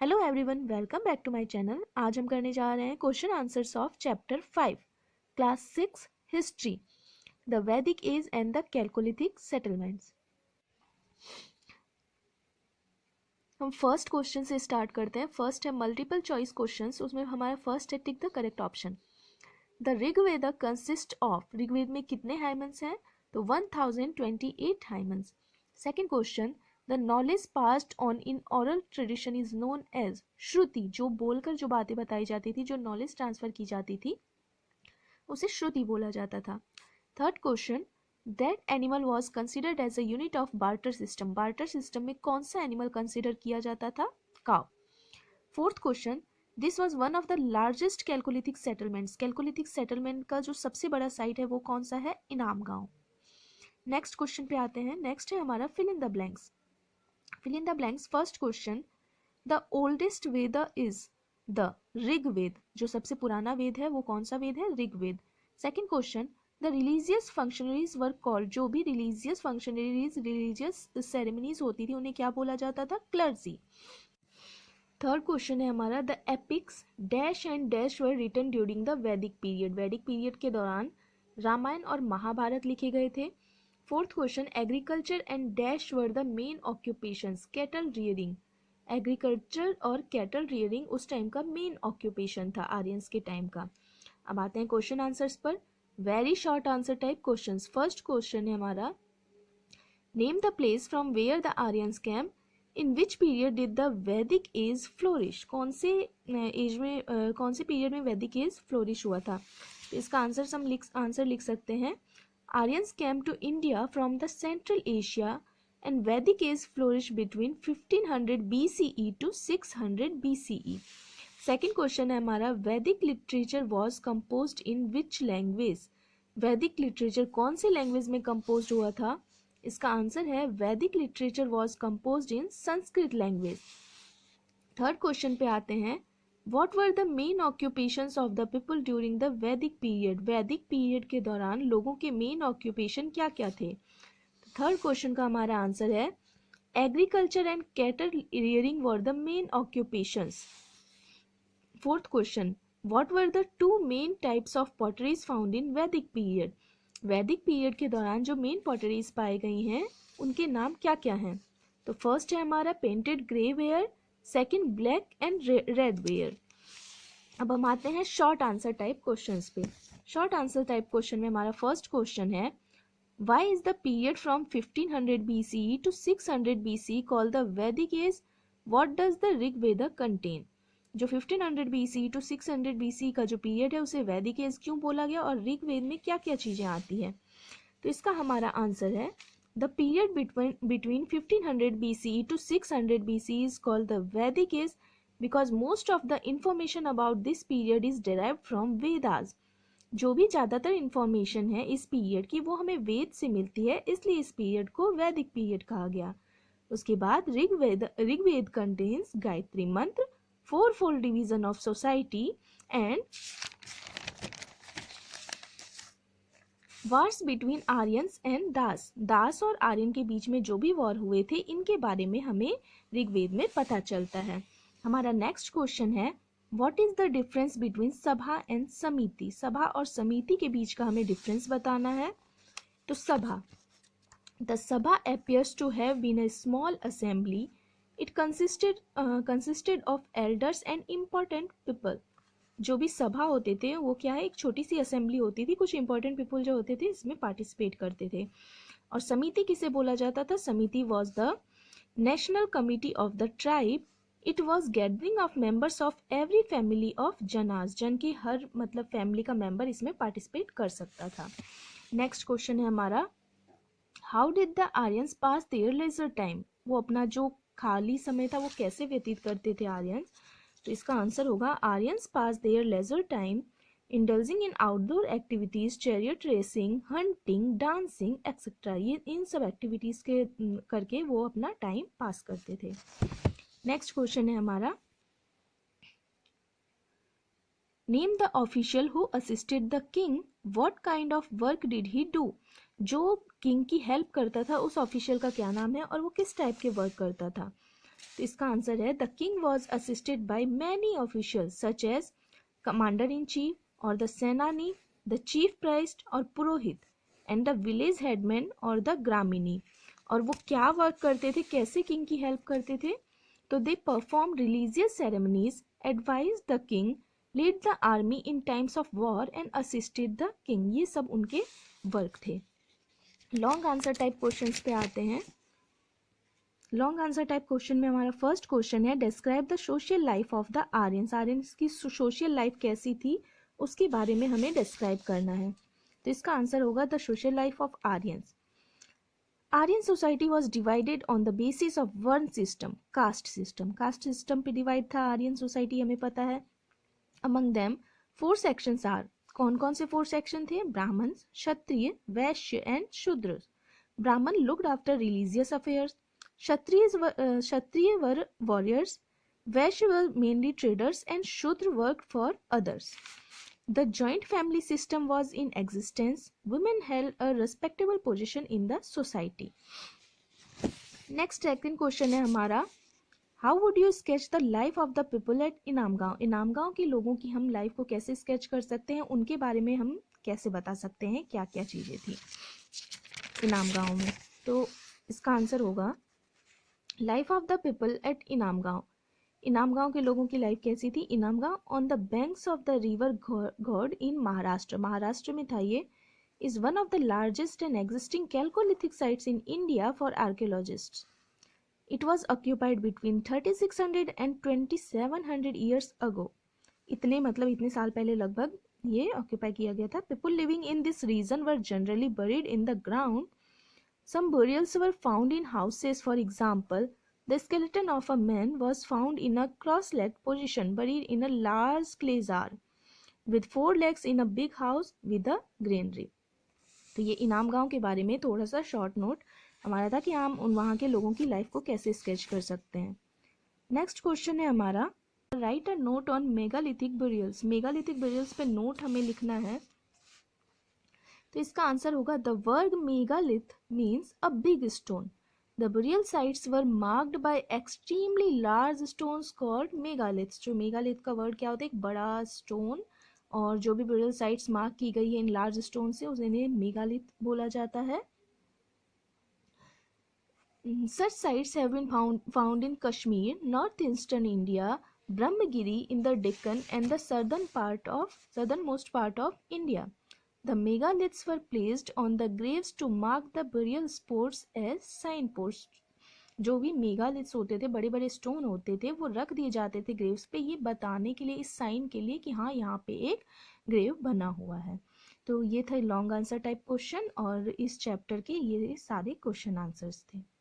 Hello everyone, welcome back to my channel. आज हम करने जा रहे हैं question answers of chapter 5 class 6 history, the Vedic age and the chalcolithic settlements. हम फर्स्ट क्वेश्चन से स्टार्ट करते हैं। फर्स्ट है मल्टीपल चॉइस क्वेश्चंस। उसमें हमारा फर्स्ट है tick the correct option. The Rigveda consist of, Rigveda में कितने हाइमन्स हैं? तो 1028 hymns. Second question, the knowledge passed on in oral tradition is known as, shruti, जो बोलकर जो बातें बताई जाती थी, जो नॉलेज ट्रांसफर की जाती थी, उसे श्रुति बोला जाता था। Third question, that animal was considered as a unit of barter system, barter system में कौन सा एनिमल कंसिडर किया जाता था? Cow. Fourth question, this was one of the largest chalcolithic settlements, chalcolithic settlement का जो सबसे बड़ा साइट है वो कौन सा है? इनाम गांव। नेक्स्ट क्वेश्चन पे आते हैं। नेक्स्ट है हमारा fill in the blanks. Fill in the blanks. First question, the oldest Veda is the Rigveda, जो सबसे पुराना वेद है वो कौन सा वेद है? Rigveda. Second question, the religious functionaries were called, जो भी रिलीजियस फंक्शनरीज, रिलीजियस सेरेमनीज होती थी उन्हें क्या बोला जाता था? क्लर्जी। थर्ड क्वेश्चन है हमारा, the epics dash and dash were written during the Vedic period, Vedic period के दौरान रामायण और महाभारत लिखे गए थे। Fourth question, agriculture and dash were the main occupations, cattle rearing, agriculture और कैटल रियरिंग उस टाइम का मेन ऑक्यूपेशन था आर्यंस के टाइम का। अब आते हैं क्वेश्चन आंसर्स पर। Very short answer type questions. First question है हमारा, name the place from where the Aryans came, in which period did the Vedic age flourish, कौन से एज में कौन से पीरियड में वैदिक एज फ्लोरिश हुआ था? तो इसका आंसर लिख सकते हैं, Aryans came to India from the Central Asia and Vedic age flourished between 1500 BCE to 600 BCE. Second question है हमारा, Vedic literature was composed in which language? Vedic literature कौन से लैंग्वेज में composed हुआ था? इसका आंसर है Vedic literature was composed in Sanskrit language. Third question पे आते हैं, What were the main occupations of the people during the Vedic period? वैदिक पीरियड के दौरान लोगों के मेन ऑक्यूपेशन क्या क्या थे? थर्ड क्वेश्चन का हमारा आंसर है, agriculture and cattle rearing were the main occupations. Fourth question, what were the two main types of potteries found in वैदिक पीरियड? वैदिक पीरियड के दौरान जो मेन पॉटरीज पाई गई हैं उनके नाम क्या क्या हैं? तो फर्स्ट है हमारा painted grey ware, second black and red ware. अब हम आते हैं शॉर्ट आंसर टाइप क्वेश्चंस पे। शॉर्ट आंसर टाइप क्वेश्चन में हमारा फर्स्ट क्वेश्चन है, Why is the period from 1500 BCE to 600 BCE called the Vedic age? What does the Rig Veda contain? जो 1500 BCE to 600 BCE का जो period है उसे वैदिक एज क्यों बोला गया और ऋग वेद में क्या क्या चीज़ें आती हैं? तो इसका हमारा आंसर है, The period between 1500 BCE to 600 BCE is called the Vedic age because most of the information about this period is derived from Vedas. जो भी ज़्यादातर इंफॉर्मेशन है इस पीरियड की वो हमें वेद से मिलती है, इसलिए इस पीरियड को वैदिक पीरियड कहा गया। उसके बाद Rigveda contains Gayatri mantra, fourfold division of society and wars between Aryans and Dasa, Dasa और आर्यन के बीच में जो भी वॉर हुए थे इनके बारे में हमें ऋग्वेद में पता चलता है। हमारा नेक्स्ट क्वेश्चन है, What is the difference between सभा एंड समिति? सभा और समिति के बीच का हमें डिफरेंस बताना है। तो सभा, the सभा appears to have been a small assembly. It consisted of elders and important people. जो भी सभा होते थे वो क्या है, एक छोटी सी असेंबली होती थी, कुछ इंपॉर्टेंट पीपल जो होते थे इसमें पार्टिसिपेट करते थे। और समिति किसे बोला जाता था? Samiti was the national committee of the tribe. It was gathering of members of every family of janas, जन की हर मतलब फैमिली का मेंबर इसमें पार्टिसिपेट कर सकता था। नेक्स्ट क्वेश्चन है हमारा, how did the Aryans pass their leisure time? वो अपना जो खाली समय था वो कैसे व्यतीत करते थे आर्यंस? तो इसका आंसर होगा, Aryans pass their leisure time indulging in outdoor activities, chariot racing, hunting, dancing etcetera. ये इन सब एक्टिविटीज के करके वो अपना टाइम पास करते थे। नेक्स्ट क्वेश्चन है हमारा, name the official who assisted the king, what kind of work did he do? जो किंग की हेल्प करता था उस ऑफिशियल का क्या नाम है और वो किस टाइप के वर्क करता था? तो इसका आंसर है the king was assisted by many officials such as commander in chief और the senani, the chief priest और purohit, and the village headman और द ग्रामीणी। और वो क्या वर्क करते थे, कैसे किंग की हेल्प करते थे? तो they perform religious ceremonies, advise the king, lead the army in times of war and assisted the king. ये सब उनके वर्क थे। लॉन्ग आंसर टाइप क्वेश्चंस पे आते हैं। लॉन्ग आंसर टाइप क्वेश्चन में हमारा फर्स्ट क्वेश्चन है describe the social life of the Aryans. Aryans की सोशल लाइफ कैसी थी उसके बारे में हमें डिस्क्राइब करना है। तो इसका आंसर होगा the social life of Aryans. Aryan society was divided on the basis of varna system, caste system. Caste system पे डिवाइड था आर्यन सोसाइटी, हमें पता है। Among them 4 sections are. कौन कौन से 4 सेक्शन थे? ब्राह्मण, क्षत्रिय, वैश्य एंड शूद्र। ब्राह्मण looked after religious affairs, Kshatriya were warriors, Vysya were mainly traders and शूद्र worked for others. The joint family system was in existence. Women held a respectable position in the society. Next second question है हमारा, How would you sketch the life of the people at Inamgaon? Inamgaon के लोगों की हम life को कैसे sketch कर सकते हैं, उनके बारे में हम कैसे बता सकते हैं क्या क्या चीज़ें थी इनामगांव में? तो इसका आंसर होगा life of the people at Inamgaon. Inamgaon के लोगों की लाइफ कैसी थी? Inamgaon on the banks of the river Ghod in Maharashtra, Maharashtra में था ये, is one of the largest and existing chalcolithic sites in India for archaeologists. It was occupied between 3600 and 2700 years ago. इतने साल पहले लगभग ये ऑक्यूपाई किया गया था। People living in this region were generally buried in the ground. Some burials were found in houses. For example, the skeleton of a man was found in a cross-legged position, buried in a large clay jar, with 4 legs in a big house with a granary. तो ये इनाम गांव के बारे में थोड़ा सा short note हमारा था कि हम वहाँ के लोगों की लाइफ को कैसे स्केच कर सकते हैं। नेक्स्ट क्वेश्चन है हमारा, right a note on megalithic burials। Megalithic burials पे नोट हमें लिखना है। तो इसका आंसर होगा the word megalith means a big stone. The burial sites were marked by extremely large stones called megaliths। जो मेगालिथ का वर्ड क्या होता है? एक बड़ा स्टोन, और जो भी burial sites मार्क की गई है इन लार्ज स्टोन से उन्हें मेगालिथ बोला जाता है। Such sites have been found in Kashmir, northeastern India, Brahmagiri in the Deccan and the southernmost part of India. The megaliths were placed on the graves to mark the burial spots as signposts। जो भी megaliths होते थे, बड़े बड़े stone होते थे, वो रख दिए जाते थे ग्रेव्स पे, ये बताने के लिए, इस साइन के लिए कि हाँ यहाँ पे एक ग्रेव बना हुआ है। तो ये था लॉन्ग आंसर टाइप क्वेश्चन और इस चैप्टर के ये सारे क्वेश्चन आंसर्स थे।